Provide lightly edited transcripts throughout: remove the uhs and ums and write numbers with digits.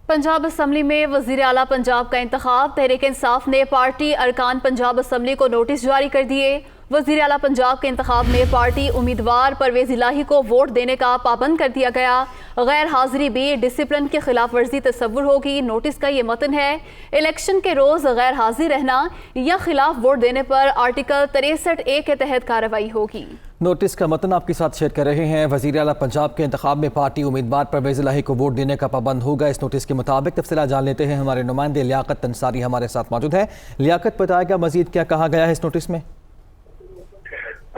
Punjab assembly में वज़ीर आला पंजाब का इंतखाब। तहरीक इंसाफ ने पार्टी अरकान पंजाब असम्बली को नोटिस जारी कर दिए। वज़ीर आला पंजाब के इंतखाब में पार्टी उम्मीदवार परवेज़ इलाही को वोट देने का पाबंद कर दिया गया। गैर हाजिरी भी डिसिप्लिन की खिलाफ वर्जी तस्वुर होगी। नोटिस का ये मतन है, इलेक्शन के रोज़ गैर हाजिर रहना या खिलाफ वोट देने पर आर्टिकल 63A के तहत कार्रवाई होगी। नोटिस का मतन आपके साथ शेयर कर रहे हैं। वज़ीर आला पंजाब के इंतखाब में पार्टी उम्मीदवार परवेज़ इलाही को वोट देने का पाबंद होगा। इस नोटिस के मुताबिक तफसीलात जान लेते हैं। हमारे नुमाइंदे लियाकत अंसारी हमारे साथ मौजूद है। लियाकत, बताएगा मजीद क्या कहा गया है इस नोटिस में?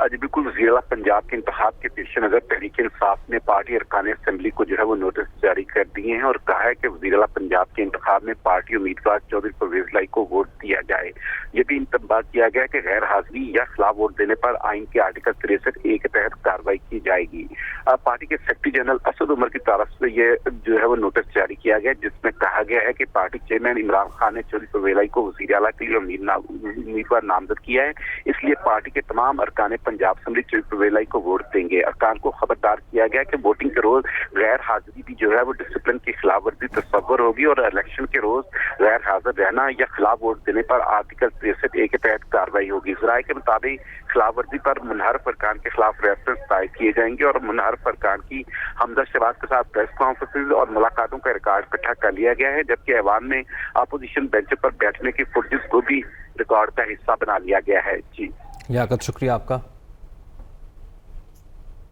जी बिल्कुल, वज़ीर आला पंजाब के इंतखाब के पेश नज़र तहरीक इंसाफ ने पार्टी अरकान असेंबली को जो है वो नोटिस जारी कर दिए हैं और कहा है कि वज़ीर आला पंजाब के इंतखाब में पार्टी उम्मीदवार चौधरी परवेज़ इलाही को वोट दिया जाए। ये भी इंतबाह किया गया कि गैर हाजिरी या खिलाफ वोट देने पर आइन के आर्टिकल 63A के तहत कार्रवाई की जाएगी। पार्टी के सेक्रेटरी जनरल असद उमर की तरफ से ये जो है वो नोटिस जारी किया गया, जिसमें कहा गया है कि पार्टी चेयरमैन इमरान खान ने चौधरी परवेज़ इलाही को वज़ीर आला के लिए उम्मीदवार नामजद किया है, इसलिए पार्टी के तमाम अरकान पंजाब असम्बली चौधरी परवेज़ इलाही को वोट देंगे। अरकान को खबरदार किया गया कि वोटिंग के रोज गैर हाजिरी भी जो है वो डिसिप्लिन की खिलाफ वर्जी तस्वर होगी और इलेक्शन के रोज गैर हाजिर रहना या खिलाफ वोट देने पर आर्टिकल 63A के तहत कार्रवाई होगी। ज़राए के मुताबिक खिलाफ वर्जी पर मुनहरफ अरकान के खिलाफ रेफरेंस दायर किए जाएंगे और मुनहरफ अरकान की हमजा शहबाज के साथ प्रेस कॉन्फ्रेंस और मुलाकातों का रिकॉर्ड इकट्ठा कर लिया गया है, जबकि ऐवान में अपोजिशन बेंच पर बैठने की फुटेज को भी रिकॉर्ड का हिस्सा बना लिया गया है। जी लियाकत, शुक्रिया आपका।